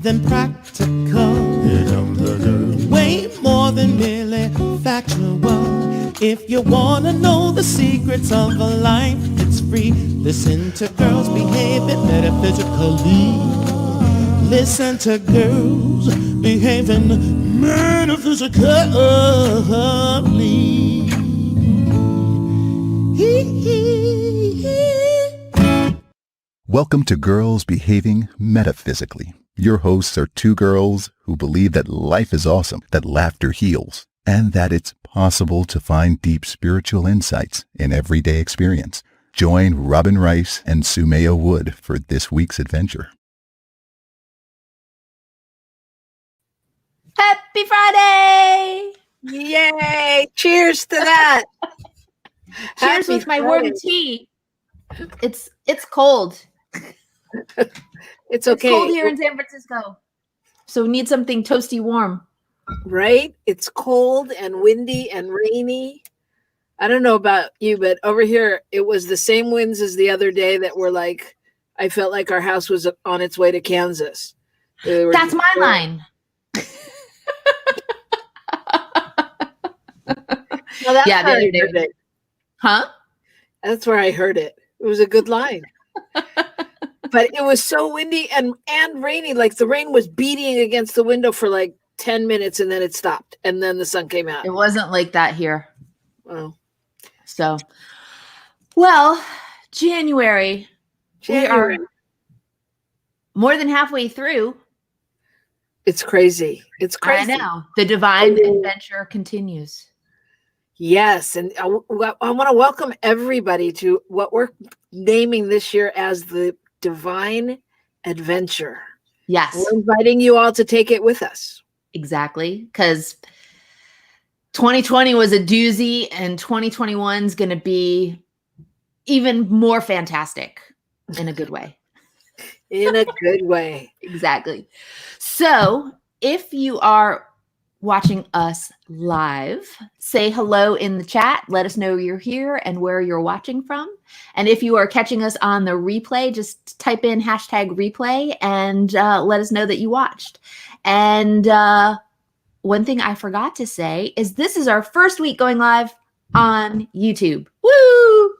than practical, way more than merely factual. If you wanna know the secrets of a life, it's free. Listen to girls behaving metaphysically. Listen to girls behaving metaphysically. Welcome to Girls Behaving Metaphysically. Your hosts are two girls who believe that life is awesome, that laughter heals, and that it's possible to find deep spiritual insights in everyday experience. Join Robin Rice and Sumaya Wood for this week's adventure. Happy Friday! Yay! Cheers to that. Cheers with my warm tea. It's cold. It's okay. It's cold here in San Francisco. So we need something toasty warm. Right? It's cold and windy and rainy. I don't know about you, but over here it was the same winds as the other day that were like, I felt like our house was on its way to Kansas. That's my line. Well, that's yeah, the other day. it. Huh? That's where I heard it. It was a good line. But it was so windy and rainy. Like the rain was beating against the window for like 10 minutes and then it stopped. And then the sun came out. It wasn't like that here. Oh. So, well, January. We are more than halfway through. It's crazy. It's crazy. I know. The divine adventure continues. Yes. And I want to welcome everybody to what we're naming this year as the Divine Adventure. Yes. We're inviting you all to take it with us. Exactly. Because 2020 was a doozy and 2021 is going to be even more fantastic in a good way. In a good way. Exactly. So if you are watching us live, say hello in the chat. Let us know you're here and where you're watching from. And if you are catching us on the replay, just type in #replay and let us know that you watched. And one thing I forgot to say is this is our first week going live on YouTube. Woo!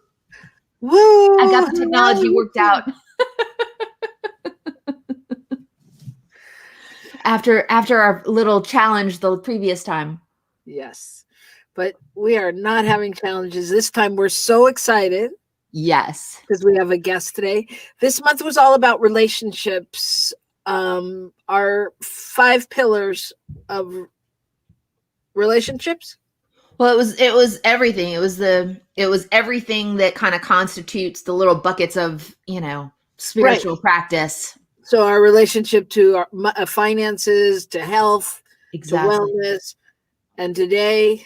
Woo! I got the technology worked out. After our little challenge the previous time. Yes. But we are not having challenges this time. We're so excited. Yes. Because we have a guest today. This month was all about relationships. Our 5 pillars of relationships. Well, it was everything. It was everything that kind of constitutes the little buckets of, spiritual practice. So our relationship to our finances, to health, exactly. to wellness. And today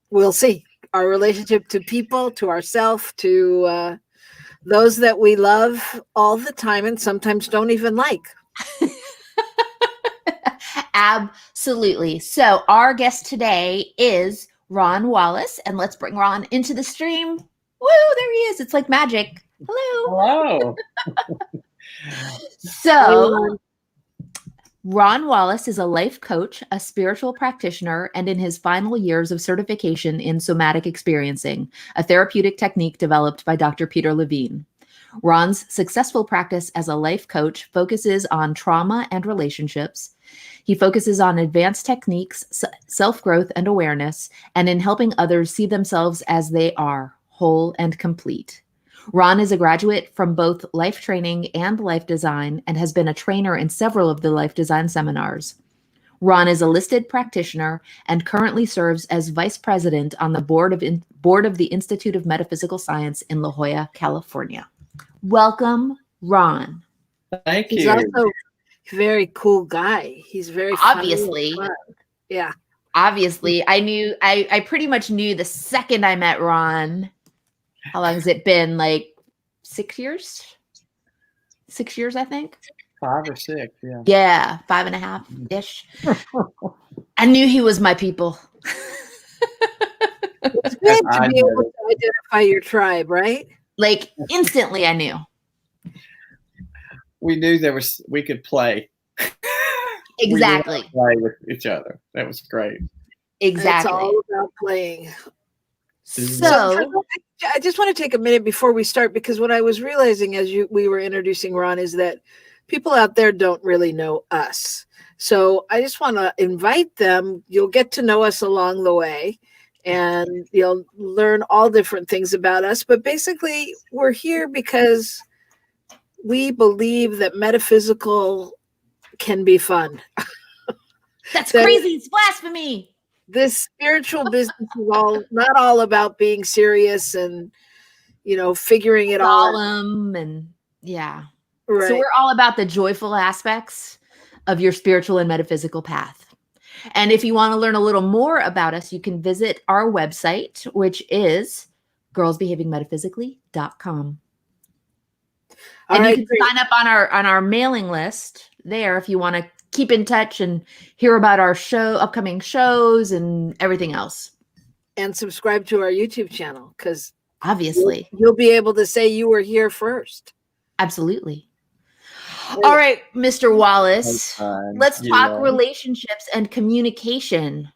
we'll see our relationship to people, to ourselves, to those that we love all the time and sometimes don't even like. Absolutely. So our guest today is Ron Wallace, and let's bring Ron into the stream. Woo, there he is. It's like magic. Hello. Hello. So Ron Wallace is a life coach, a spiritual practitioner, and in his final years of certification in somatic experiencing, a therapeutic technique developed by Dr. Peter Levine. Ron's successful practice as a life coach focuses on trauma and relationships. He focuses on advanced techniques, self-growth and awareness, and in helping others see themselves as they are, whole and complete. Ron is a graduate from both life training and life design and has been a trainer in several of the life design seminars. Ron is a listed practitioner and currently serves as vice president on the board of the Institute of Metaphysical Science in La Jolla, California. Welcome, Ron. Thank you. He's also a very cool guy. He's very obviously. Fun. Yeah. Obviously, I pretty much knew the second I met Ron. How long has it been? Like 6 years? 6 years, I think. 5 or 6, yeah. Yeah, 5.5-ish. I knew he was my people. It's good to be able to identify your tribe, right? Like instantly I knew. we knew we could play. We knew how to Exactly. play with each other. That was great. Exactly. It's all about playing. So, I just want to take a minute before we start, because what I was realizing as we were introducing Ron is that people out there don't really know us. So I just want to invite them. You'll get to know us along the way, and you'll learn all different things about us. But basically, we're here because we believe that metaphysical can be fun. that's So crazy. It's blasphemy. this spiritual business is not all about being serious and figuring it all out. Solemn and yeah. Right. So we're all about the joyful aspects of your spiritual and metaphysical path. And if you want to learn a little more about us, you can visit our website, which is girlsbehavingmetaphysically.com. And you can sign up on our mailing list there if you want to keep in touch and hear about our upcoming shows and everything else. And subscribe to our YouTube channel, because obviously you'll be able to say you were here first. Absolutely. All right, Mr. Wallace, let's talk relationships and communication.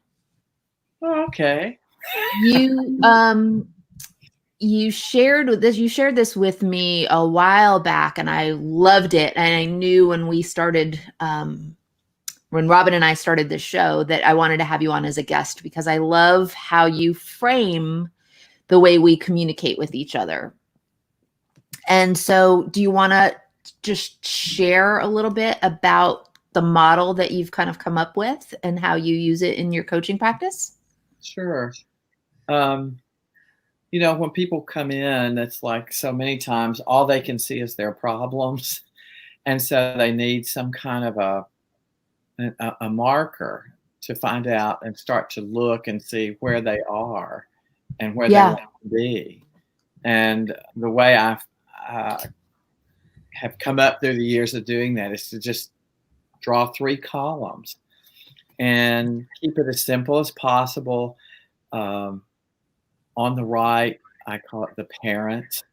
Oh, okay. You shared this with me a while back, and I loved it. And I knew when Robin and I started this show that I wanted to have you on as a guest, because I love how you frame the way we communicate with each other. And so do you want to just share a little bit about the model that you've kind of come up with and how you use it in your coaching practice? Sure. When people come in, it's like so many times all they can see is their problems. And so they need some kind of a marker to find out and start to look and see where they are and where they want to be. And the way I have come up through the years of doing that is to just draw 3 columns and keep it as simple as possible. On the right, I call it the parent,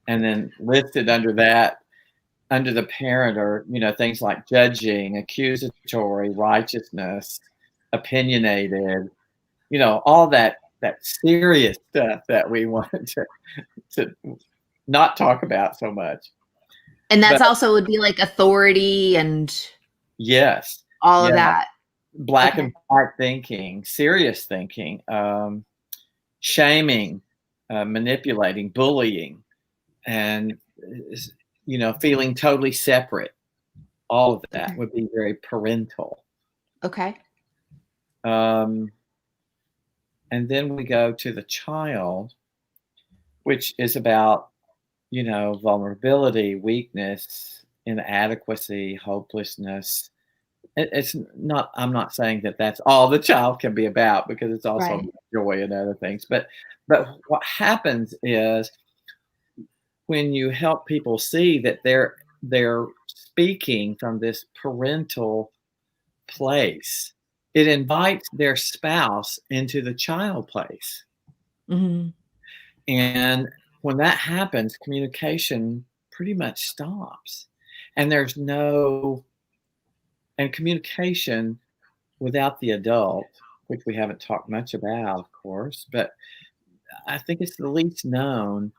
and then listed under the parent are, things like judging, accusatory, righteousness, opinionated, all that serious stuff that we want to not talk about so much. And that's also would be like authority and yes, all of that. Black and white thinking, serious thinking, shaming, manipulating, bullying, and feeling totally separate. All of that would be very parental. Okay. And then we go to the child, which is about, vulnerability, weakness, inadequacy, hopelessness. I'm not saying that that's all the child can be about, because it's also joy and other things. But what happens is when you help people see that they're speaking from this parental place, it invites their spouse into the child place. Mm-hmm. And when that happens, communication pretty much stops. And communication without the adult, which we haven't talked much about, of course, but I think it's the least known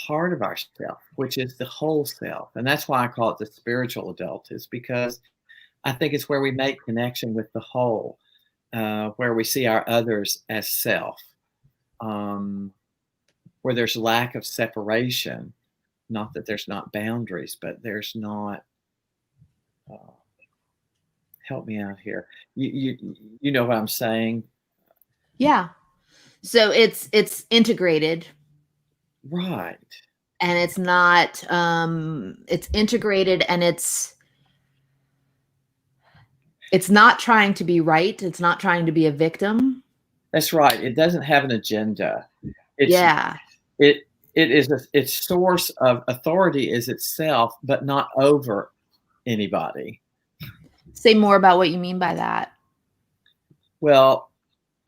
part of ourself, which is the whole self. And that's why I call it the spiritual adult, is because I think it's where we make connection with the whole, where we see our others as self, where there's lack of separation. Not that there's not boundaries, but there's not. Help me out here. You know what I'm saying? Yeah. So it's integrated. Right. And it's not, it's integrated, and it's not trying to be right. It's not trying to be a victim. That's right. It doesn't have an agenda. Its source of authority is itself, but not over anybody. Say more about what you mean by that. Well,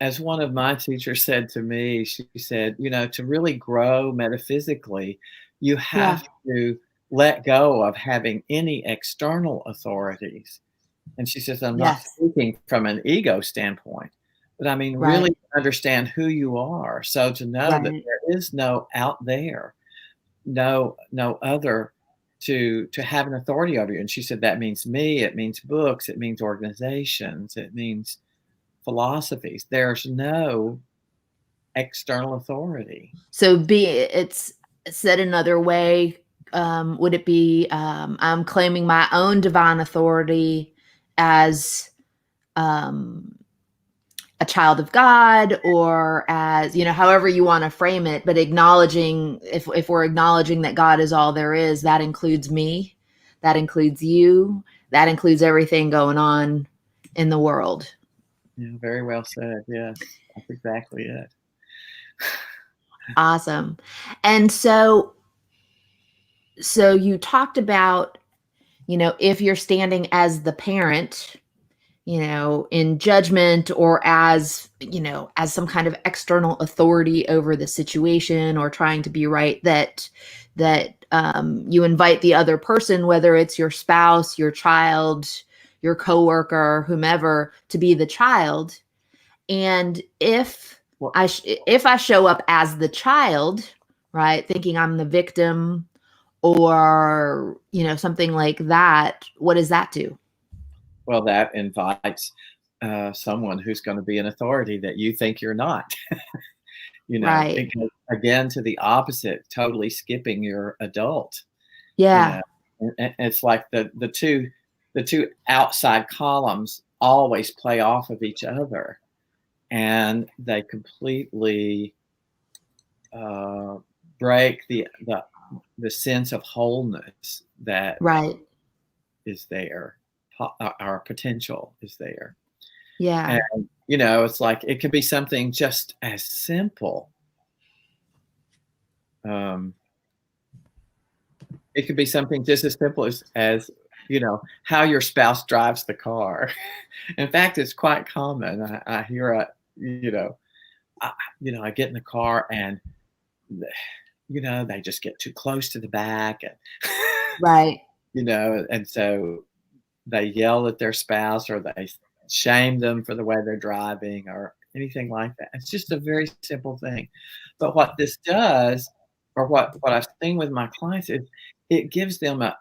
as one of my teachers said to me, she said, to really grow metaphysically, you have to let go of having any external authorities. And she says, I'm not Yes. speaking from an ego standpoint, but I mean, Right. really understand who you are. So to know that Right. there is no out there, no other to have an authority over you. And she said, that means me, it means books, it means organizations, it means philosophies. There's no external authority. So it's said another way. Would it be I'm claiming my own divine authority as a child of God, or as, however you want to frame it, but acknowledging, if we're acknowledging that God is all there is, that includes me, that includes you, that includes everything going on in the world. Yeah, very well said. Yes, that's exactly it. Awesome. And so you talked about, if you're standing as the parent, in judgment, or as some kind of external authority over the situation, or trying to be right, that you invite the other person, whether it's your spouse, your child, your coworker, whomever, to be the child. And if I show up as the child, right, thinking I'm the victim, or something like that, what does that do? Well, that invites someone who's going to be an authority that you think you're not. Right. It goes again to the opposite, totally skipping your adult. Yeah. And it's like the two outside columns always play off of each other, and they completely break the sense of wholeness that Right. is there. Our potential is there. Yeah. And, it's like, it could be something just as simple. It could be something just as simple as how your spouse drives the car. In fact, it's quite common. I hear I get in the car and, they just get too close to the back, and, Right. and so they yell at their spouse, or they shame them for the way they're driving, or anything like that. It's just a very simple thing. But what this does, or what I've seen with my clients, is it gives them a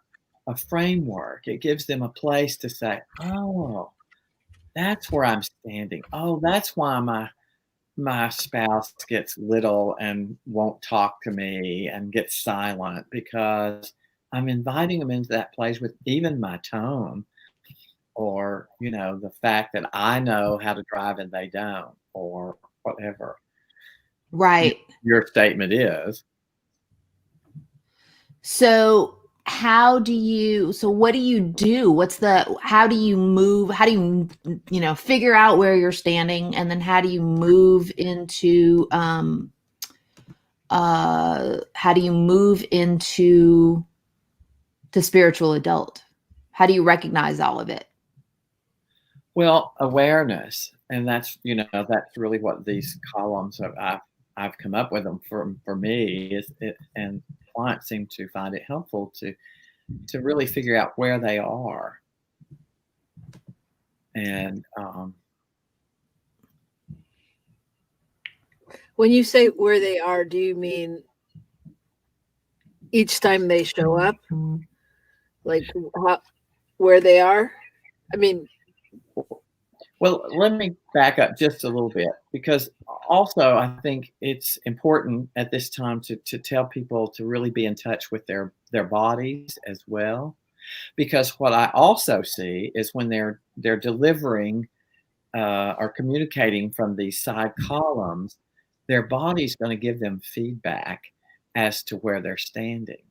framework. It gives them a place to say, oh, that's where I'm standing. Oh, that's why my spouse gets little and won't talk to me and gets silent, because I'm inviting them into that place with even my tone, or the fact that I know how to drive and they don't, or whatever Right. your statement is. So what do you do? How do you move? How do you, figure out where you're standing, and then how do you move into the spiritual adult? How do you recognize all of it? Well, awareness, and that's really what these columns I've come up with them for me, is it, and clients seem to find it helpful to really figure out where they are. And when you say where they are, do you mean each time they show up, like where they are? I mean, well, let me back up just a little bit, because also I think it's important at this time to tell people to really be in touch with their bodies as well. Because what I also see is when they're delivering or communicating from these side columns, their body's going to give them feedback as to where they're standing.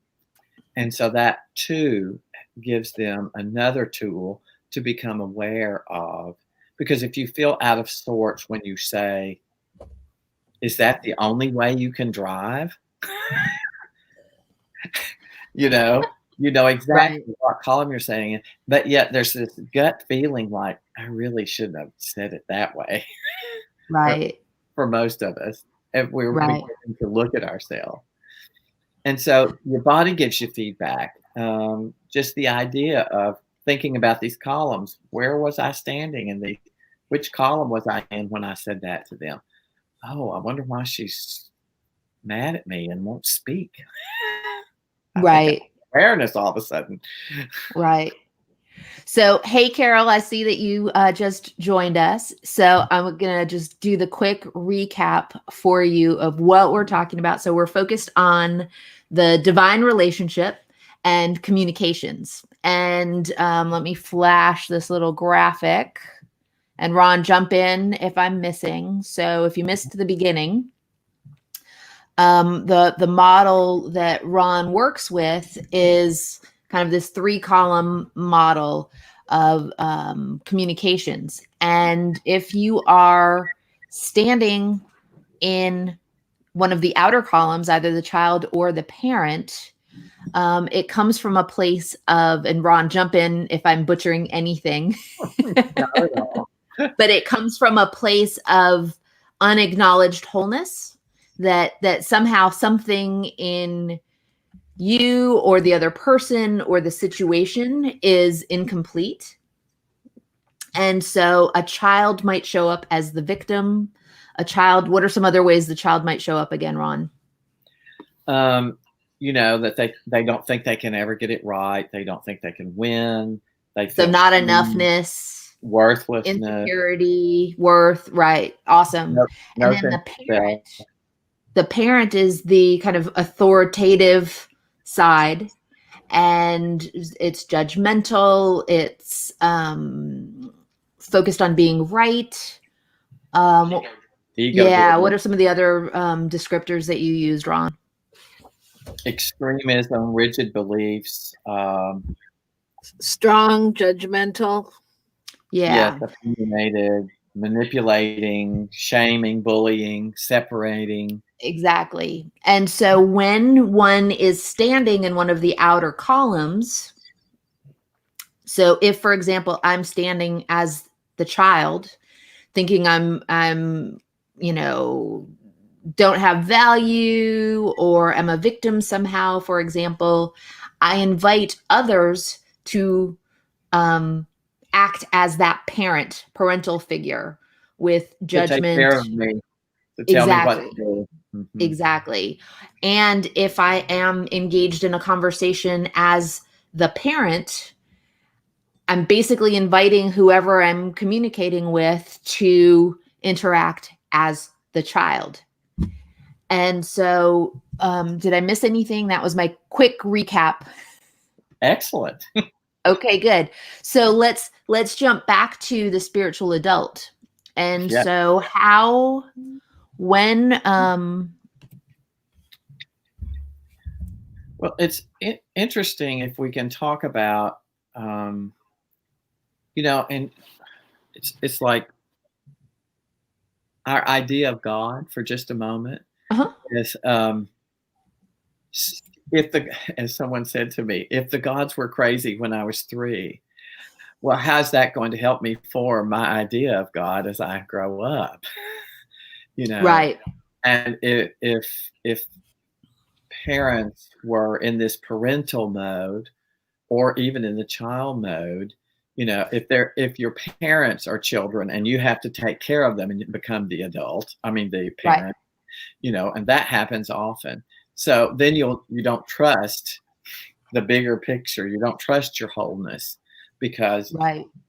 And so that too gives them another tool to become aware of. Because if you feel out of sorts when you say, is that the only way you can drive? You know exactly Right. what column you're saying in, but yet there's this gut feeling like, I really shouldn't have said it that way. Right. For most of us, if we're Right. beginning to look at ourselves. And so your body gives you feedback. just the idea of thinking about these columns. Where was I standing in the? Which column was I in when I said that to them? Oh, I wonder why she's mad at me and won't speak. I think I have Right. awareness all of a sudden. Right. So, hey, Carol, I see that you just joined us. So, I'm going to just do the quick recap for you of what we're talking about. So, we're focused on the divine relationship and communications. And let me flash this little graphic. And Ron, jump in if I'm missing. So, if you missed the beginning, the model that Ron works with is kind of this 3-column model of communications. And if you are standing in one of the outer columns, either the child or the parent, it comes from a place of, and Ron, jump in if I'm butchering anything, Not at all. but it comes from a place of unacknowledged wholeness, that somehow something in you or the other person or the situation is incomplete. And so a child might show up as the victim. What are some other ways the child might show up again, Ron? That they don't think they can ever get it right. They don't think they can win. They So feel not enoughness, worthlessness, insecurity, worth, right. Awesome. no And then the parent is the kind of authoritative side, and it's judgmental. It's focused on being right. Yeah. What are some of the other descriptors that you used, Ron? Extremism, rigid beliefs, Strong, judgmental. Yeah. yes, opinionated, manipulating, shaming, bullying, separating. Exactly. And so when one is standing in one of the outer columns, so if, for example, I'm standing as the child, thinking I'm, don't have value, or am a victim somehow, for example, I invite others to act as that parental figure with judgment. To take care of me, to tell me what to do. Mm-hmm. Exactly. And if I am engaged in a conversation as the parent, I'm basically inviting whoever I'm communicating with to interact as the child. And so, did I miss anything? That was my quick recap. Excellent. Okay, good. So let's jump back to the spiritual adult. And so when well, it's interesting if we can talk about, and it's like our idea of God for just a moment. Is as someone said to me, if the gods were crazy when I was 3, well, how's that going to help me form my idea of God as I grow up? Right. And if parents were in this parental mode, or even in the child mode, if your parents are children and you have to take care of them and you become the adult, the parent, right. And that happens often. So then you don't trust the bigger picture. You don't trust your wholeness because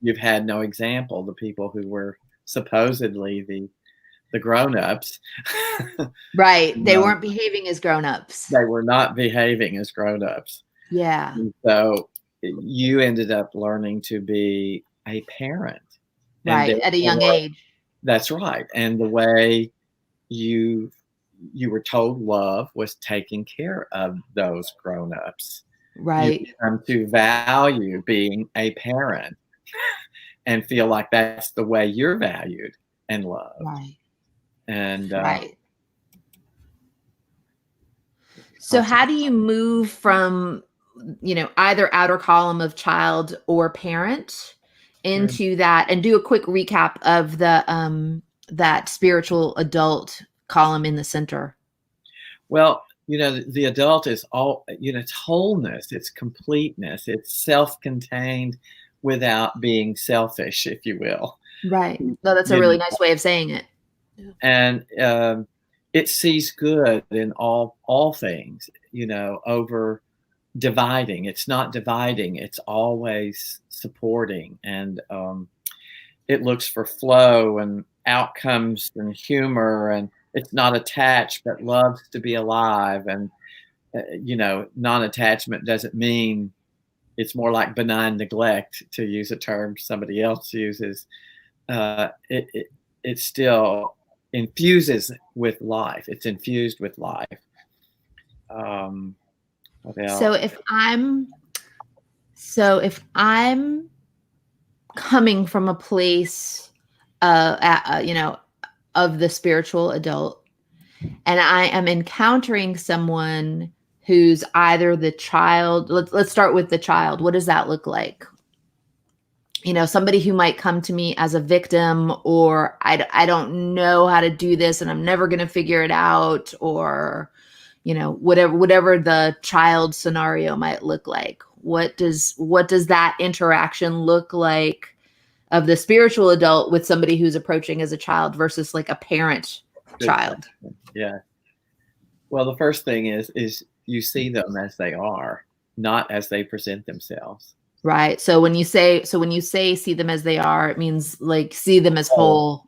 you've had no example. The people who were supposedly the grown-ups. Right. They weren't behaving as grown-ups. They were not behaving as grown-ups. Yeah. And so you ended up learning to be a parent. Right. At a young age. That's right. And the way you were told love was taking care of those grown-ups. Right. You come to value being a parent and feel like that's the way you're valued and loved. Right. And right. So how do you move from, either outer column of child or parent into that, and do a quick recap of the that spiritual adult column in the center? Well, the adult is all, it's wholeness, it's completeness, it's self-contained without being selfish, if you will. Right. No, that's a You really know, nice way of saying it. and it sees good in all things, over dividing. It's not dividing, it's always supporting, and it looks for flow and outcomes and humor, and it's not attached but loves to be alive. And non-attachment doesn't mean, it's more like benign neglect, to use a term somebody else uses. It still infuses with life. It's infused with life. What else? So if I'm coming from a place, of the spiritual adult, and I am encountering someone who's either the child. Let's start with the child. What does that look like? Somebody who might come to me as a victim, or I don't know how to do this and I'm never going to figure it out, or, whatever the child scenario might look like. What does that interaction look like of the spiritual adult with somebody who's approaching as a child versus like a parent child? Yeah. Well, the first thing is you see them as they are, not as they present themselves. Right. So when you say see them as they are, it means like see them as whole,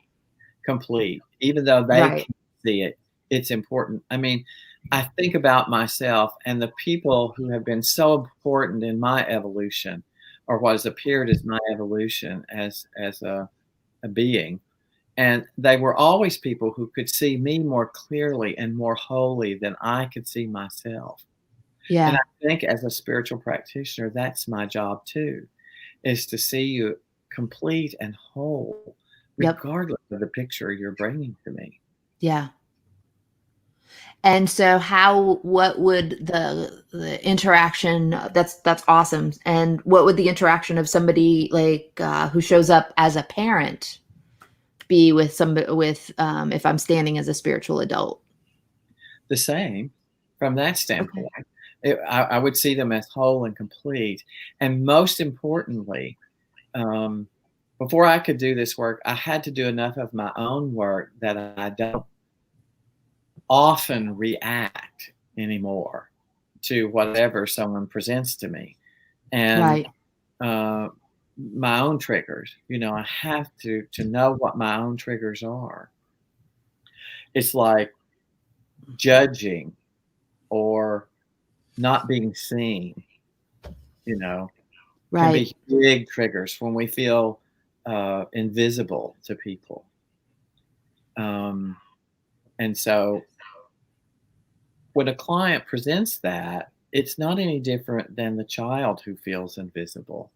complete. Even though they right. can't see it, it's important. I mean, I think about myself and the people who have been so important in my evolution, or what has appeared as my evolution as a being. And they were always people who could see me more clearly and more wholly than I could see myself. Yeah. And I think as a spiritual practitioner, that's my job too, is to see you complete and whole, regardless of the picture you're bringing to me. Yeah. And so what would the interaction, that's awesome. And what would the interaction of somebody like who shows up as a parent be with somebody if I'm standing as a spiritual adult? The same from that standpoint. Okay. I would see them as whole and complete. And most importantly, before I could do this work, I had to do enough of my own work that I don't often react anymore to whatever someone presents to me. And my own triggers, I have to know what my own triggers are. It's like judging or not being seen, can be big triggers when we feel invisible to people. And so when a client presents that, it's not any different than the child who feels invisible,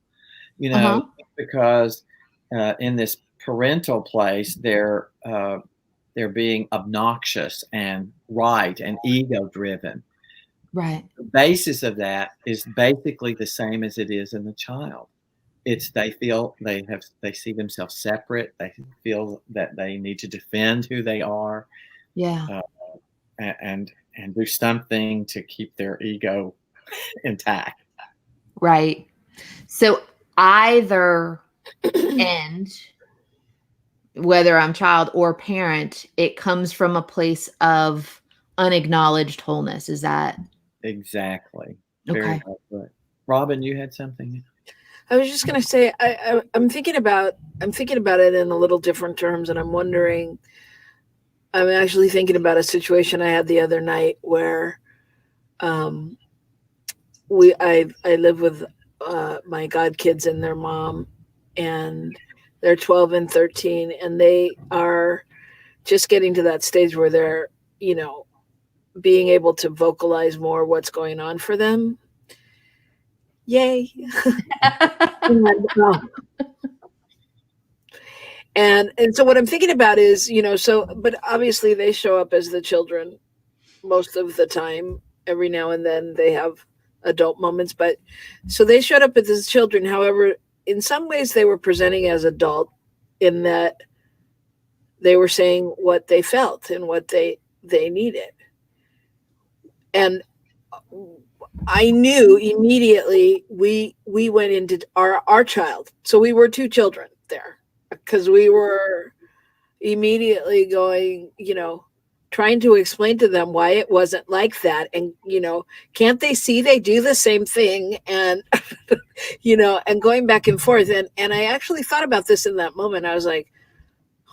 because in this parental place, they're being obnoxious and right and ego driven. Right. The basis of that is basically the same as it is in the child. It's they feel they see themselves separate. They feel that they need to defend who they are. Yeah. And do something to keep their ego intact. Right. So either end, whether I'm child or parent, it comes from a place of unacknowledged wholeness. Is that exactly? Okay. Very well put. Robin, you had something? I was just going to say, I'm thinking about it in a little different terms, and I'm wondering. I'm actually thinking about a situation I had the other night where I live with my godkids and their mom, and they're 12 and 13, and they are just getting to that stage where they're, being able to vocalize more what's going on for them. Yay. And so what I'm thinking about is, but obviously they show up as the children most of the time. Every now and then they have adult moments, but so they showed up as children. However, in some ways they were presenting as adult in that they were saying what they felt and what they needed. And I knew immediately we went into our child. So we were two children there because we were immediately going, trying to explain to them why it wasn't like that. And, can't they see they do the same thing? And, and going back and forth. And I actually thought about this in that moment. I was like,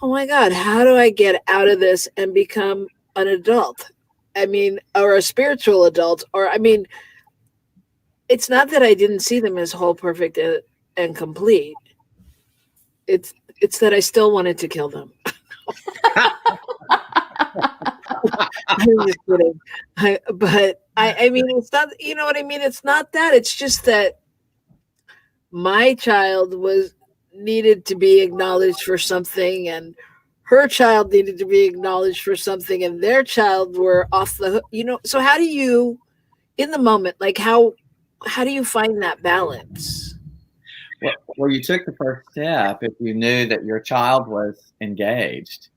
oh my God, how do I get out of this and become an adult? I mean, or a spiritual adult, or I mean, it's not that I didn't see them as whole, perfect, and complete. It's that I still wanted to kill them. I'm just kidding. I mean, it's not, you know what I mean? It's not that. It's just that my child needed to be acknowledged for something, and her child needed to be acknowledged for something, and their child were off the hook. So how do you, in the moment, like how do you find that balance? Well, you took the first step if you knew that your child was engaged.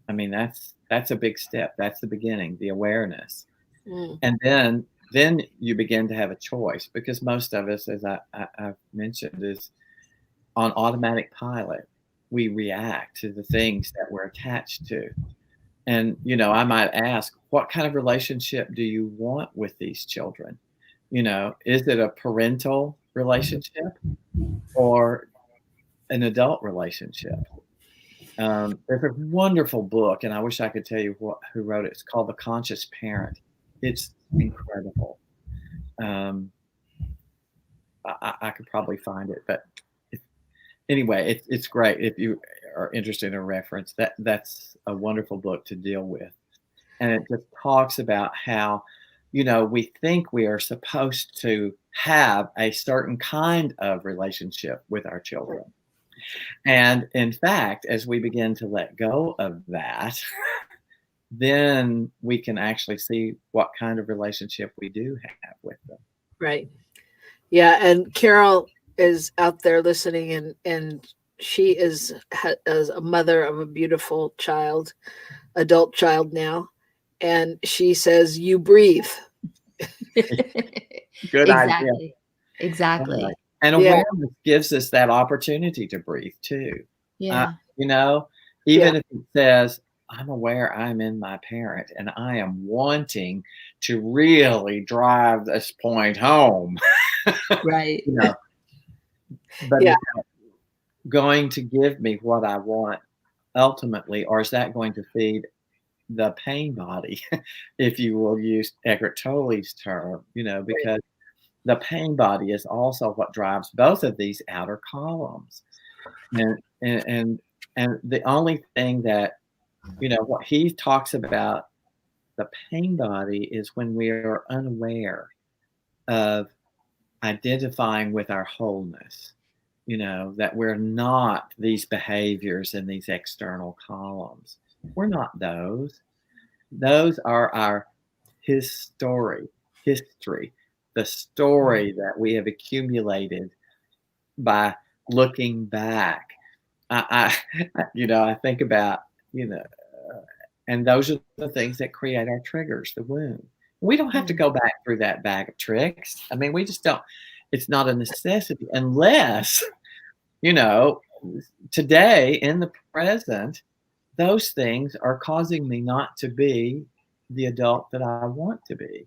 I mean, that's a big step. That's the beginning, the awareness. And then you begin to have a choice, because most of us, as I've mentioned, is on automatic pilot. We react to the things that we're attached to. And, I might ask, what kind of relationship do you want with these children? Is it a parental relationship or an adult relationship? There's a wonderful book, and I wish I could tell you who wrote it. It's called The Conscious Parent. It's incredible. I could probably find it, but anyway, it's great. If you are interested in a reference, that's a wonderful book to deal with. And it just talks about how, we think we are supposed to have a certain kind of relationship with our children. And in fact, as we begin to let go of that, then we can actually see what kind of relationship we do have with them. Right. Yeah. And Carol is out there listening, and she is a mother of a beautiful child, adult child now. And she says, you breathe. Good Exactly. idea. Exactly. Right. And awareness gives us that opportunity to breathe too. Yeah. Even if it says, I'm aware I'm in my parent and I am wanting to really drive this point home. Right. But is that going to give me what I want ultimately, or is that going to feed the pain body, if you will use Eckhart Tolle's term, because the pain body is also what drives both of these outer columns. And the only thing that, what he talks about the pain body is when we are unaware of identifying with our wholeness, that we're not these behaviors in these external columns. We're not those. Those are our history, the story that we have accumulated by looking back. I think about, and those are the things that create our triggers, the wound. We don't have to go back through that bag of tricks. I mean, we just don't. It's not a necessity unless, today in the present, those things are causing me not to be the adult that I want to be.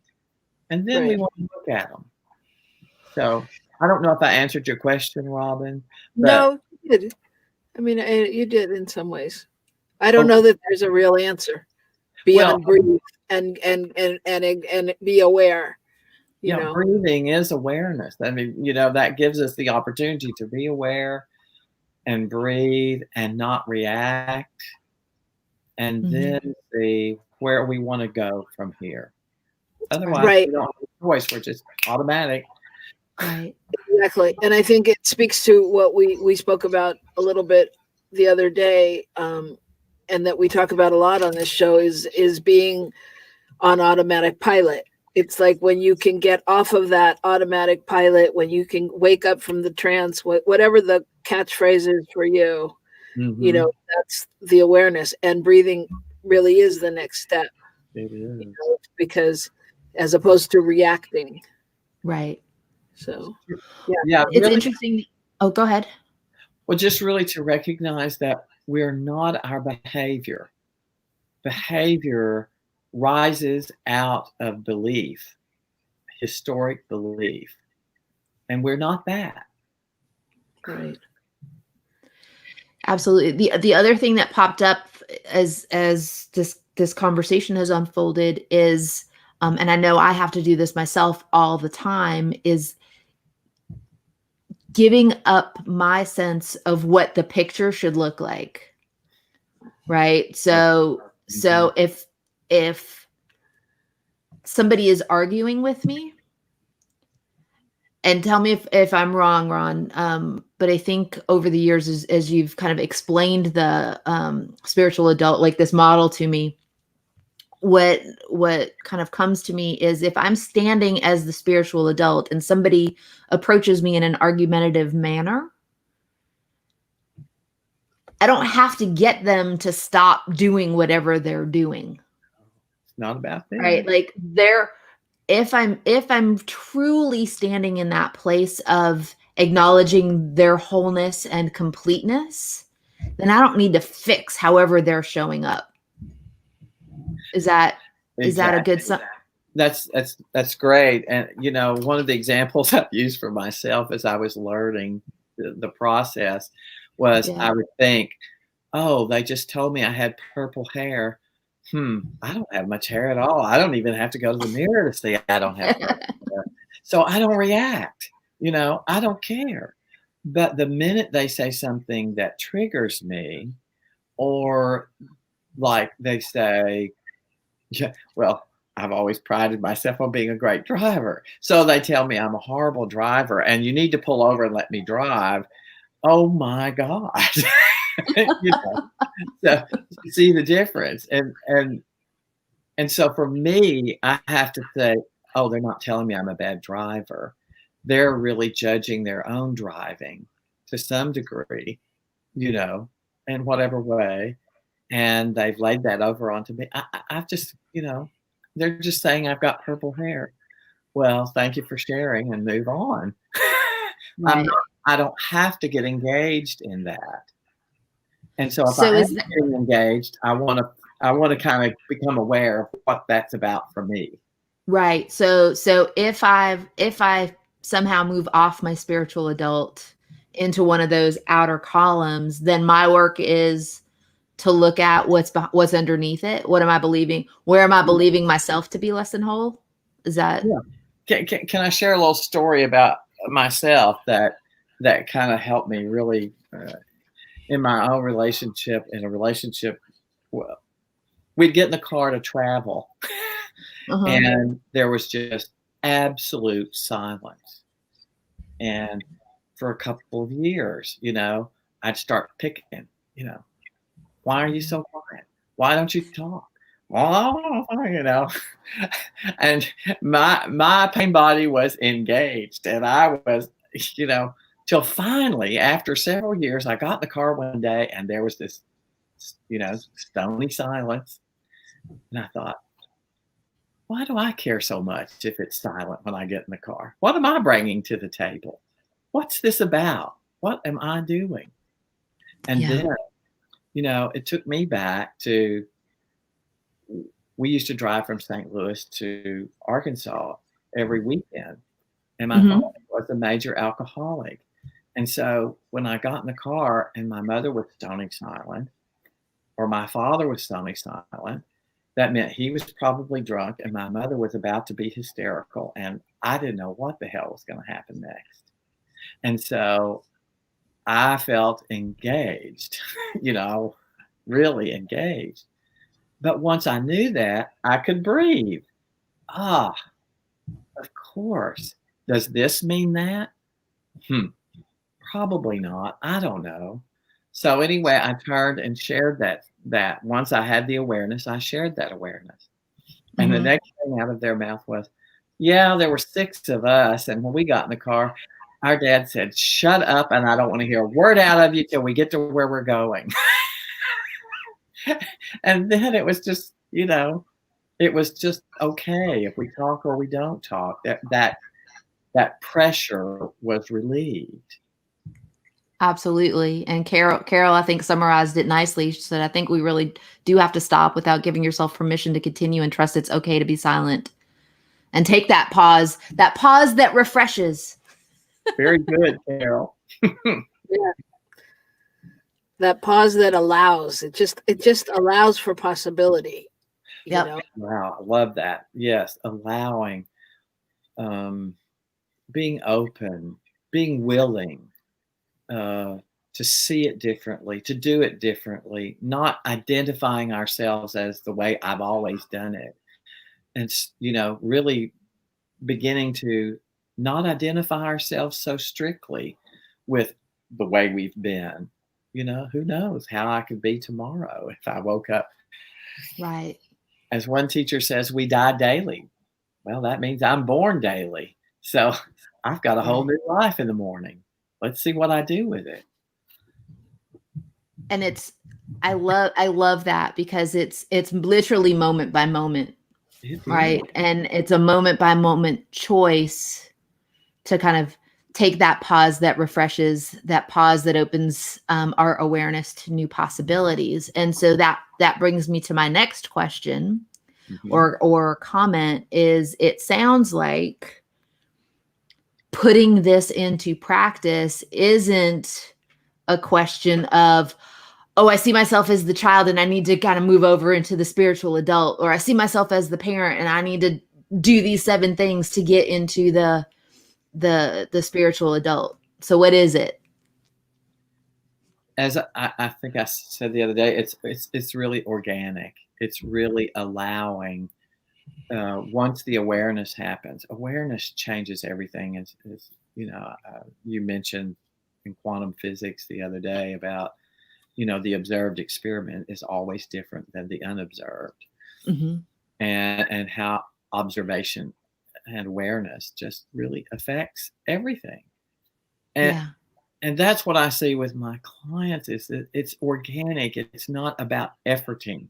And then we want to look at them. So I don't know if I answered your question, Robin. No, you did. I mean, you did in some ways. I don't know that there's a real answer beyond breathe and be aware. Breathing is awareness. I mean, that gives us the opportunity to be aware and breathe and not react, and then see where we want to go from here. Otherwise, we don't have a choice. We're just automatic. Right. Exactly. And I think it speaks to what we spoke about a little bit the other day, and that we talk about a lot on this show is being on automatic pilot. It's like when you can get off of that automatic pilot, when you can wake up from the trance, whatever the catchphrase is for you, that's the awareness, and breathing really is the next step. It is. Because as opposed to reacting. Right. So Yeah, It's really. interesting. Oh, go ahead. Well, just really to recognize that we're not our behavior. Behavior rises out of belief, historic belief, and we're not that. right. Absolutely. The other thing that popped up as this conversation has unfolded is, and I know I have to do this myself all the time, is giving up my sense of what the picture should look like. Right. So if somebody is arguing with me, and tell me if I'm wrong, Ron. But I think over the years, as you've kind of explained the spiritual adult, like this model to me, what kind of comes to me is if I'm standing as the spiritual adult and somebody approaches me in an argumentative manner, I don't have to get them to stop doing whatever they're doing. It's not about them. Right? Like if I'm truly standing in that place of acknowledging their wholeness and completeness, then I don't need to fix however they're showing up. Is that a good sign? That's great. And one of the examples I've used for myself as I was learning the process was I would think, oh, they just told me I had purple hair. I don't have much hair at all. I don't even have to go to the mirror to see I don't have purple hair. So I don't react. I don't care. But the minute they say something that triggers me, or like they say, yeah, well, I've always prided myself on being a great driver. So they tell me I'm a horrible driver and you need to pull over and let me drive. Oh my God. So you see the difference. And so for me, I have to say, oh, they're not telling me I'm a bad driver. They're really judging their own driving to some degree, in whatever way. And they've laid that over onto me. I've just, they're just saying I've got purple hair. Well, thank you for sharing and move on. Right. I don't have to get engaged in that. And so if So I am is that, getting engaged, I want to kind of become aware of what that's about for me. right. So if I somehow move off my spiritual adult into one of those outer columns, then my work is to look at what's underneath it. What am I believing? Where am I believing myself to be less than whole? Is that? Yeah. Can I share a little story about myself that kind of helped me really in my own relationship? In a relationship, well, we'd get in the car to travel, and there was just absolute silence. And for a couple of years, I'd start picking, why are you so quiet? Why don't you talk? Well, and my pain body was engaged, and I was, till finally, after several years, I got in the car one day, and there was this, stony silence, and I thought, why do I care so much if it's silent when I get in the car? What am I bringing to the table? What's this about? What am I doing? And then, it took me back to, we used to drive from St. Louis to Arkansas every weekend. And my father was a major alcoholic. And so when I got in the car and my mother was stony silent, or my father was stony silent, that meant he was probably drunk and my mother was about to be hysterical. And I didn't know what the hell was going to happen next. And so I felt engaged, really engaged. But once I knew that, I could breathe. Of course. Does this mean that? Probably not. I don't know. So anyway, I turned and shared that. Once I had the awareness, I shared that awareness. And the next thing out of their mouth was, yeah, there were 6 of us. And when we got in the car, our dad said, shut up, and I don't want to hear a word out of you till we get to where we're going. And then it was just, it it was just okay if we talk or we don't talk. That pressure was relieved. Absolutely. And Carol, I think summarized it nicely. She said, I think we really do have to stop without giving yourself permission to continue and trust it's okay to be silent and take that pause that refreshes. Very good, Carol. Yeah. That pause that allows, it just allows for possibility. Yep. You know? Wow, I love that. Yes, allowing, being open, being willing to see it differently, to do it differently, not identifying ourselves as the way I've always done it. And, really beginning to not identify ourselves so strictly with the way we've been. Who knows how I could be tomorrow if I woke up. Right. As one teacher says, we die daily. Well, that means I'm born daily. So I've got a whole new life in the morning. Let's see what I do with it. And I love that because it's literally moment by moment. Right. And it's a moment by moment choice to kind of take that pause that refreshes, that pause that opens our awareness to new possibilities. And so that brings me to my next question or comment is, it sounds like putting this into practice isn't a question of, oh, I see myself as the child and I need to kind of move over into the spiritual adult, or I see myself as the parent and I need to do these 7 things to get into the spiritual adult. So what is it? As I think I said the other day, it's really organic. It's really allowing. Once the awareness happens, awareness changes everything. As you mentioned in quantum physics the other day about, the observed experiment is always different than the unobserved, and how observation and awareness just really affects everything. And that's what I see with my clients is that it's organic. It's not about efforting,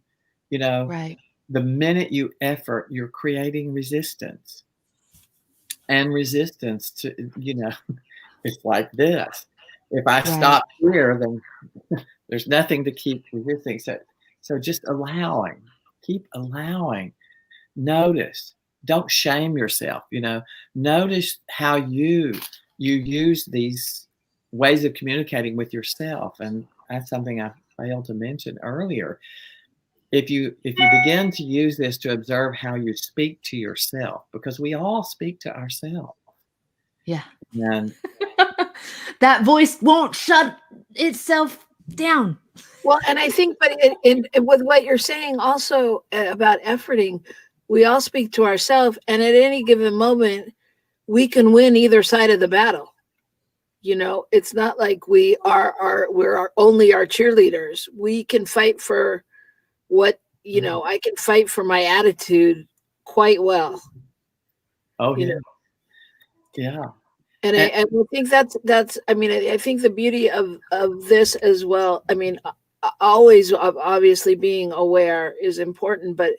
Right. The minute you effort, you're creating resistance, and resistance to, it's like this. If I stop here, then there's nothing to keep resisting. So just keep allowing, notice, don't shame yourself, notice how you use these ways of communicating with yourself. And that's something I failed to mention earlier. If you begin to use this to observe how you speak to yourself, because we all speak to ourselves. Yeah. And that voice won't shut itself down. Well, and I think, but with what you're saying also about efforting, we all speak to ourselves, and at any given moment, we can win either side of the battle. It's not like we're only our cheerleaders. We can fight for what, I can fight for my attitude quite well. Oh, yeah. Yeah. And I think that's, I think the beauty of this as well. I mean, always obviously being aware is important, but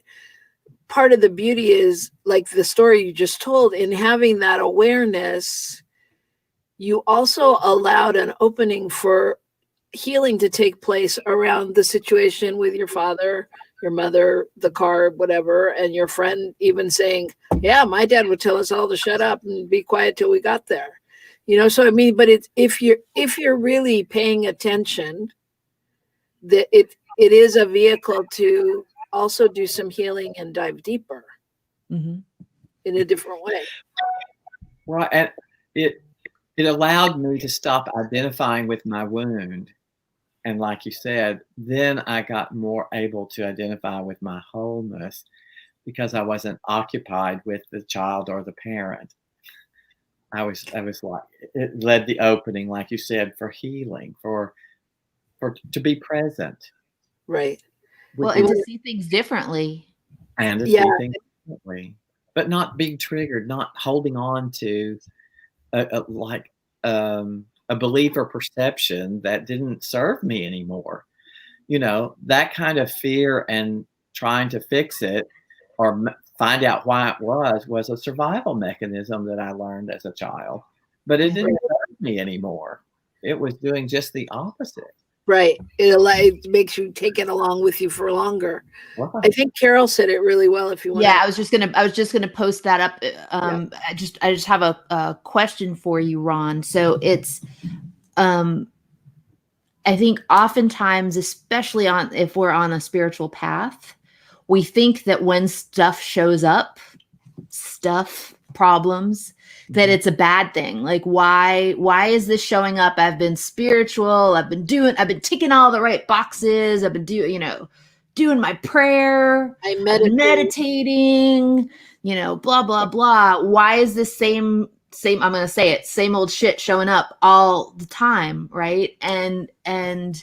part of the beauty is like the story you just told. In having that awareness, you also allowed an opening for healing to take place around the situation with your father, your mother, the car, whatever, and your friend even saying, yeah, my dad would tell us all to shut up and be quiet till we got there. So but it's if you're really paying attention, that it is a vehicle to also do some healing and dive deeper in a different way. Right. And it allowed me to stop identifying with my wound. And like you said, then I got more able to identify with my wholeness because I wasn't occupied with the child or the parent. I was like, it led the opening, like you said, for healing, for to be present. Right. Well, and to see things differently. And to see things differently. But not being triggered, not holding on to a belief or perception that didn't serve me anymore. That kind of fear and trying to fix it or find out why it was a survival mechanism that I learned as a child. But it didn't hurt me anymore. It was doing just the opposite. Right. It makes you take it along with you for longer. Wow. I think Carol said it really well. If you want, I was just gonna post that up. I just have a question for you, Ron. So it's, I think oftentimes, especially if we're on a spiritual path, we think that when stuff shows up, problems, that it's a bad thing. Like, why is this showing up? I've been spiritual. I've been ticking all the right boxes. I've been doing my prayer. I'm meditating, blah, blah, blah. Why is this same, I'm going to say it, same old shit showing up all the time. Right. And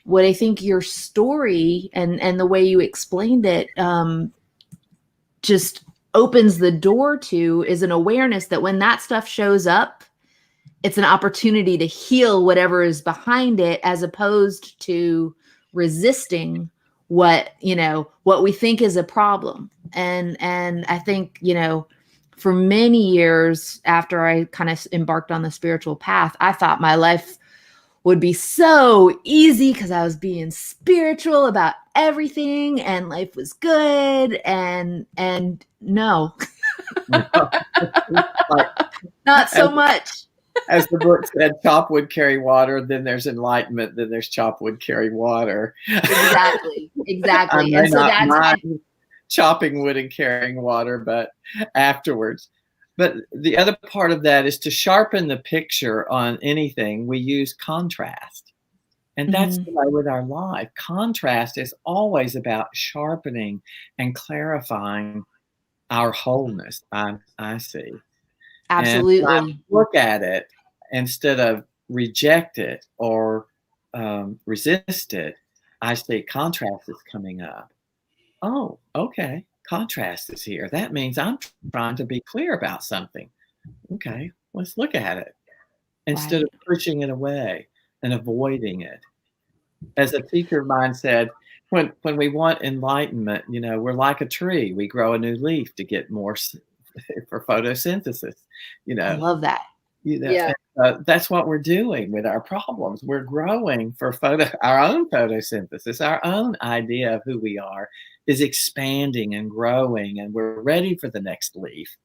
what I think your story and the way you explained it, just opens the door to is an awareness that when that stuff shows up, it's an opportunity to heal whatever is behind it, as opposed to resisting what we think is a problem. And I think, for many years after I kind of embarked on the spiritual path, I thought my life would be so easy because I was being spiritual about everything and life was good. And no, not so much. As the book said, chop wood, carry water. Then there's enlightenment. Then there's chop wood, carry water. Exactly. And so that's chopping wood and carrying water, but afterwards. But the other part of that is to sharpen the picture on anything. We use contrast. And that's the way with our life. Contrast is always about sharpening and clarifying our wholeness, I see. Absolutely. And I look at it instead of reject it or resist it. I say contrast is coming up. Oh, okay. Contrast is here. That means I'm trying to be clear about something. Okay, let's look at it instead of pushing it away and avoiding it. As a teacher of mine said, when we want enlightenment, we're like a tree. We grow a new leaf to get more for photosynthesis. I love that. That's what we're doing with our problems. We're growing for our own photosynthesis. Our own idea of who we are is expanding and growing, and we're ready for the next leaf.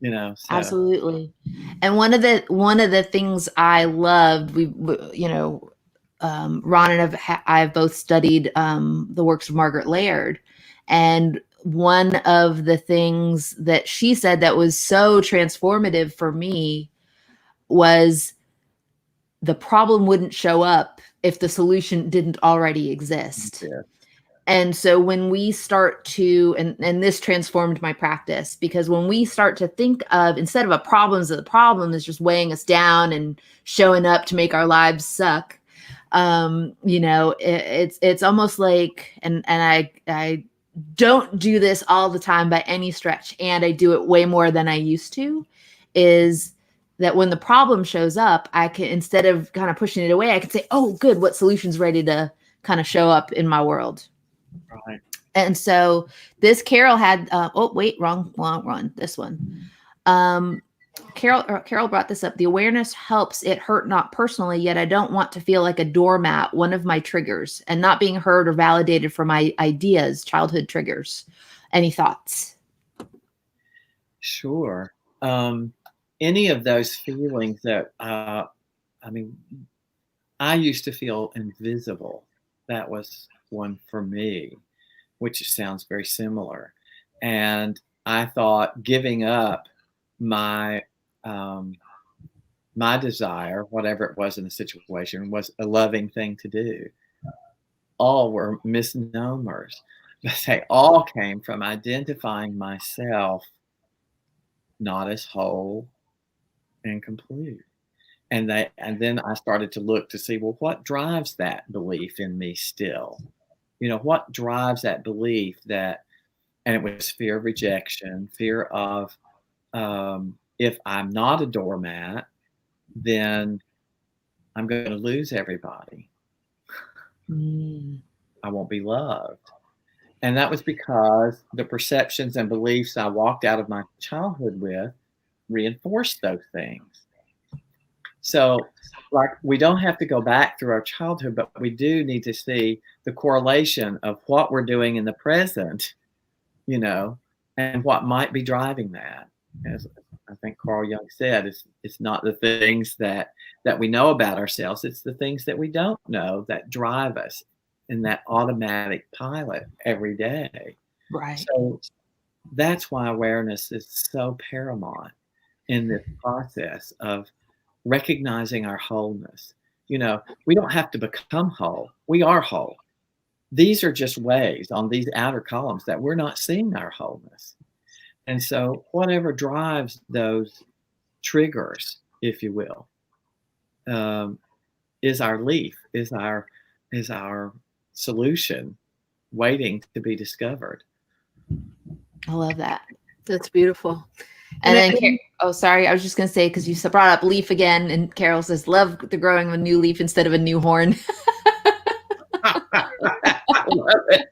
So. Absolutely. And one of the things I loved, Ron and I have both studied the works of Margaret Laird, and one of the things that she said that was so transformative for me was the problem wouldn't show up if the solution didn't already exist. Yeah. And so when we start to, and this transformed my practice, because when we start to think of, instead of the problem is just weighing us down and showing up to make our lives suck, it's almost like, and I don't do this all the time by any stretch, and I do it way more than I used to, is that when the problem shows up, I can, instead of kind of pushing it away, I can say, oh, good, what solution's ready to kind of show up in my world. Right. And so this Carol had, wrong, this one. Carol brought this up. The awareness helps it hurt not personally, yet I don't want to feel like a doormat, one of my triggers, and not being heard or validated for my ideas, childhood triggers. Any thoughts? Sure. Any of those feelings that, I used to feel invisible. That was one for me, which sounds very similar. And I thought giving up my desire, whatever it was in the situation, was a loving thing to do. All were misnomers, but they all came from identifying myself not as whole and complete. And then I started to look to see, well, what drives that belief in me still? What drives that belief and it was fear of rejection, fear of, if I'm not a doormat, then I'm going to lose everybody. I won't be loved. And that was because the perceptions and beliefs I walked out of my childhood with reinforced those things. So, like, we don't have to go back through our childhood, but we do need to see the correlation of what we're doing in the present, and what might be driving that. As I think Carl Jung said, it's not the things that we know about ourselves, it's the things that we don't know that drive us in that automatic pilot every day. Right. So that's why awareness is so paramount in this process of recognizing our wholeness. We don't have to become whole. We are whole. These are just ways on these outer columns that we're not seeing our wholeness. And so whatever drives those triggers, if you will, is our leaf, is our solution waiting to be discovered. I love that. That's beautiful. And then, sorry, I was just going to say, because you brought up leaf again, and Carol says, love the growing of a new leaf instead of a new horn. I love it.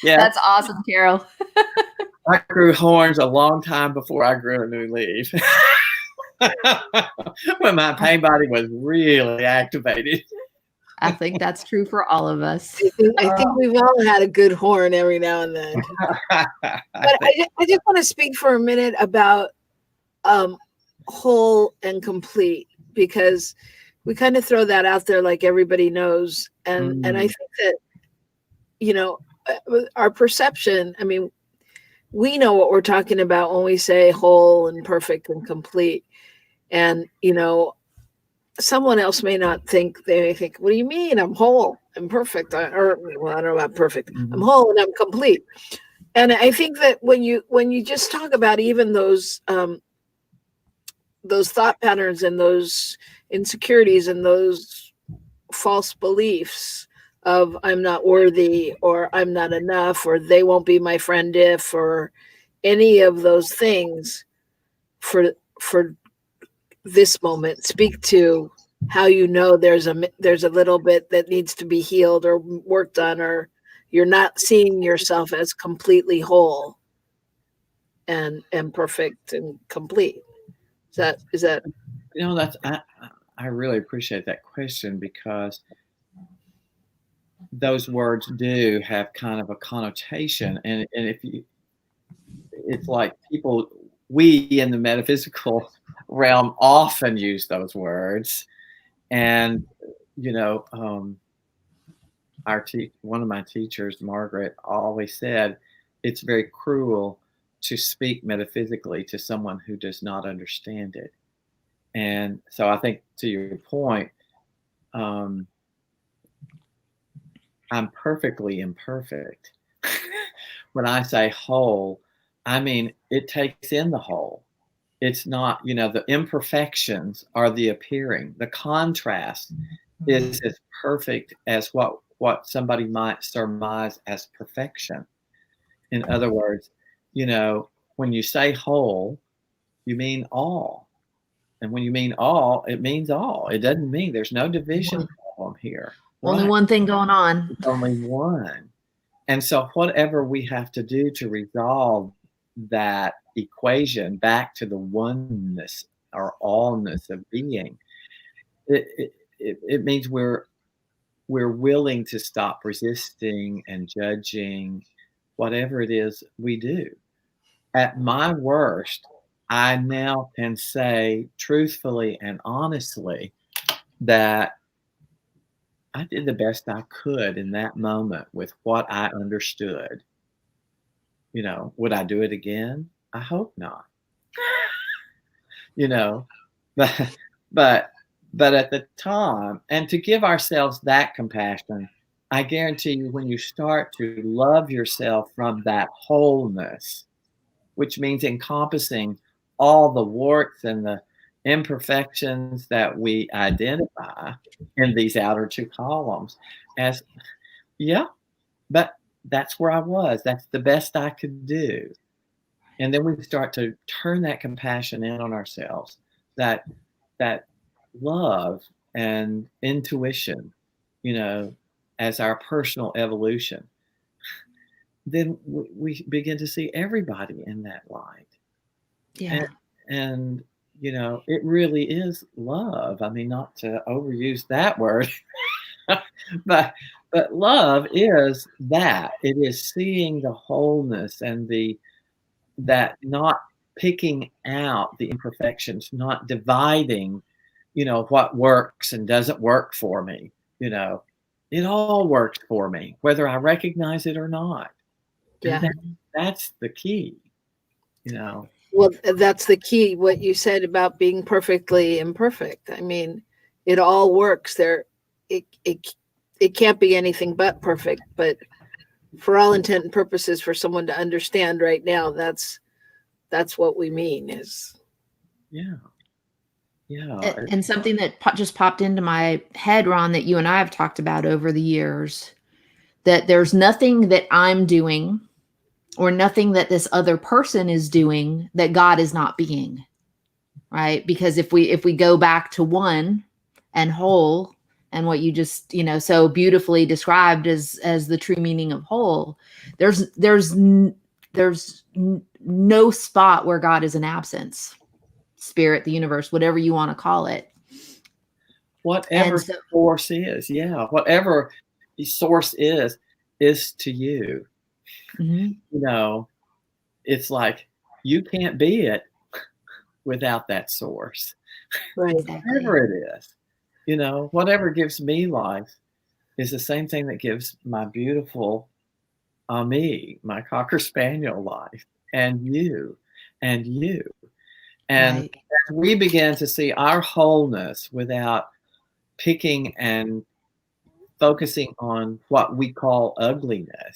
Yeah. That's awesome, Carol. I grew horns a long time before I grew a new leaf. When my pain body was really activated. I think that's true for all of us. I think we've all had a good horn every now and then. But I just want to speak for a minute about whole and complete, because we kind of throw that out there like everybody knows. And I think that, our perception, I mean, we know what we're talking about when we say whole and perfect and complete. And, someone else may not think, they may think, what do you mean? I'm whole, I'm perfect. I don't know about perfect. Mm-hmm. I'm whole and I'm complete. And I think that when you just talk about even those thought patterns and those insecurities and those false beliefs of I'm not worthy, or I'm not enough, or they won't be my friend if, or any of those things, for this moment, speak to how there's a little bit that needs to be healed or worked on, or you're not seeing yourself as completely whole and perfect and complete. Is that that's I really appreciate that question, because those words do have kind of a connotation, and it's like we in the metaphysical realm often use those words, and one of my teachers, Margaret, always said it's very cruel to speak metaphysically to someone who does not understand it. And so I think, to your point, I'm perfectly imperfect. When I say whole, I mean it takes in the whole. It's not, the imperfections are the appearing. The contrast is as perfect as what somebody might surmise as perfection. In other words, when you say whole, you mean all. And when you mean all, it means all. It doesn't mean there's no division problem here. Only one thing going on. Only one. And so whatever we have to do to resolve that equation back to the oneness or allness of being, it means we're willing to stop resisting and judging whatever it is we do. At my worst, I now can say truthfully and honestly that I did the best I could in that moment with what I understood. Would I do it again? I hope not. But at the time, and to give ourselves that compassion, I guarantee you, when you start to love yourself from that wholeness, which means encompassing all the warts and the imperfections that we identify in these outer two columns as, but that's where I was. That's the best I could do. And then we start to turn that compassion in on ourselves, that love and intuition, as our personal evolution. then we begin to see everybody in that light. Yeah. And it really is love. I mean, not to overuse that word, but love is that. It is seeing the wholeness and that not picking out the imperfections, not dividing, what works and doesn't work for me. It all works for me, whether I recognize it or not. Yeah. And that's the key, Well, that's the key. What you said about being perfectly imperfect. I mean, it all works there. It can't be anything but perfect, but for all intent and purposes, for someone to understand right now, that's what we mean is. Yeah. And something that just popped into my head, Ron, that you and I have talked about over the years, that there's nothing that I'm doing or nothing that this other person is doing that God is not being, right? Because if we go back to one and whole, and what you just, so beautifully described as the true meaning of whole, there's no spot where God is in absence. Spirit, the universe, whatever you want to call it. Whatever source is, whatever the source is to you. Mm-hmm. It's like you can't be it without that source. Right. Whatever it is, whatever gives me life is the same thing that gives my beautiful Ami, my Cocker Spaniel life, and you. And Right. as we begin to see our wholeness without picking and focusing on what we call ugliness,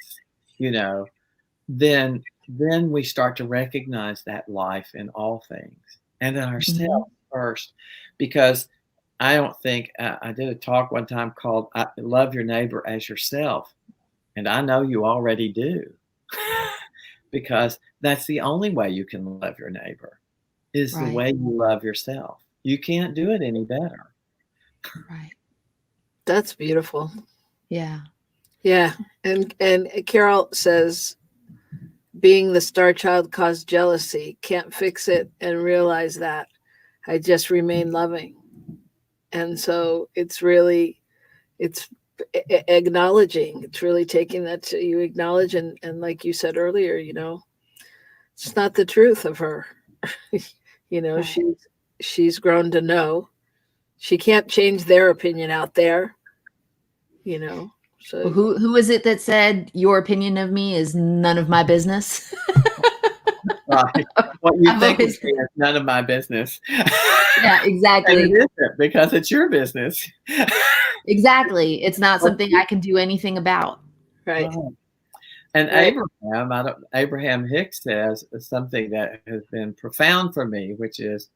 then we start to recognize that life in all things and in ourselves first. Because I don't think I did a talk one time called "Love Your Neighbor as Yourself," and I know you already do, because that's the only way you can love your neighbor. Is the way you love yourself. You can't do it any better. Right. That's beautiful. Yeah. Yeah. And Carol says, being the star child caused jealousy. Can't fix it and realize that. I just remain loving. And so it's acknowledging. It's really taking that you acknowledge. And like you said earlier, it's not the truth of her. Right. She's grown to know she can't change their opinion out there, so Well, who is it that said your opinion of me is none of my business? Right. What you think is none of my business. Yeah, exactly. And it isn't, because it's your business. Exactly. It's not something I can do anything about. Right. And right. Abraham Hicks says something that has been profound for me, which is,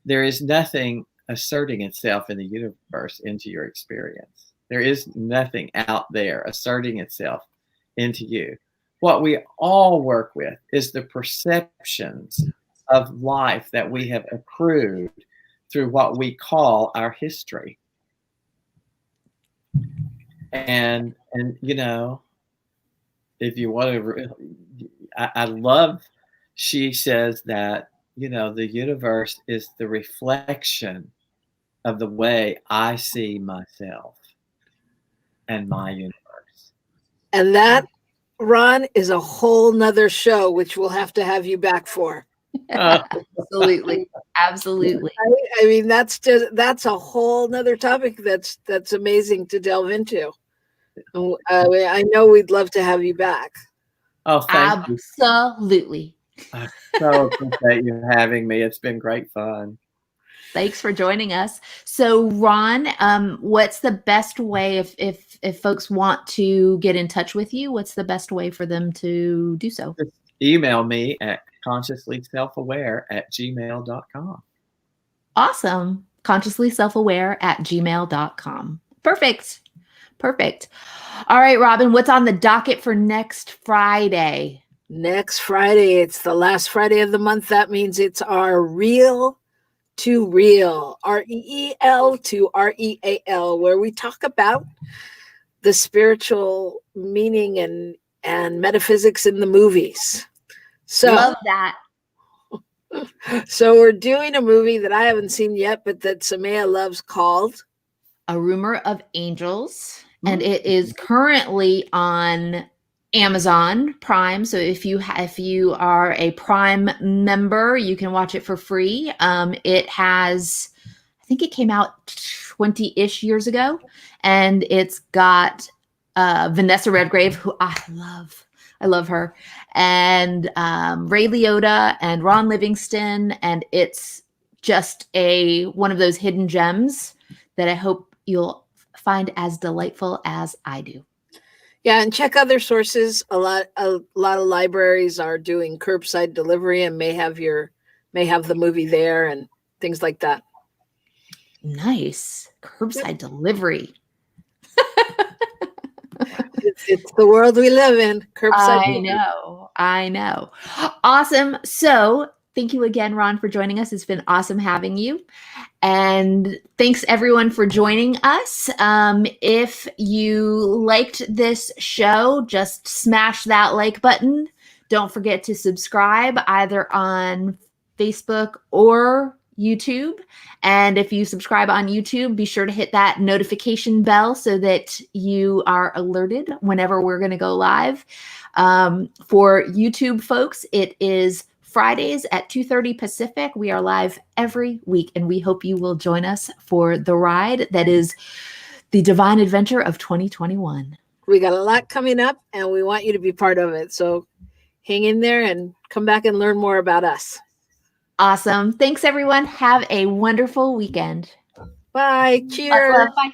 there is nothing asserting itself in the universe into your experience. There is nothing out there asserting itself into you. What we all work with is the perceptions of life that we have accrued through what we call our history. And if you want to, I love, she says that, the universe is the reflection of the way I see myself and my universe. And that, Ron, is a whole nother show, which we'll have to have you back for. Absolutely. Absolutely. I mean, that's a whole nother topic that's amazing to delve into. I know we'd love to have you back. Oh, thank you. Absolutely. I so appreciate you having me. It's been great fun. Thanks for joining us. So, Ron, what's the best way if folks want to get in touch with you? What's the best way for them to do so? Just email me at consciouslyselfaware@gmail.com. Awesome. Consciouslyselfaware@gmail.com. Perfect. All right, Robin, what's on the docket for next Friday? Next Friday, it's the last Friday of the month. That means it's our Real to Real, REEL to REAL, where we talk about the spiritual meaning and and metaphysics in the movies. So, Love that. so we're doing a movie that I haven't seen yet, but that Samaya loves, called A Rumor of Angels, and it is currently on Amazon Prime. So if you are a Prime member, you can watch it for free. It has, I think it came out 20-ish years ago, and it's got Vanessa Redgrave, who I love her, and Ray Liotta and Ron Livingston, and it's just one of those hidden gems that I hope you'll find as delightful as I do. Yeah, and check other sources. A lot of libraries are doing curbside delivery and may have the movie there and things like that. Nice. Curbside delivery. It's the world we live in. Curbside. I know. Awesome. So thank you again, Ron, for joining us. It's been awesome having you. And thanks everyone for joining us. If you liked this show, just smash that like button. Don't forget to subscribe either on Facebook or YouTube. And if you subscribe on YouTube, be sure to hit that notification bell so that you are alerted whenever we're going to go live. For YouTube folks, it is Fridays at 2:30 Pacific. We are live every week, and we hope you will join us for the ride that is the divine adventure of 2021. We got a lot coming up, and we want you to be part of it. So hang in there and come back and learn more about us. Awesome. Thanks, everyone. Have a wonderful weekend. Bye. Cheers. Bye.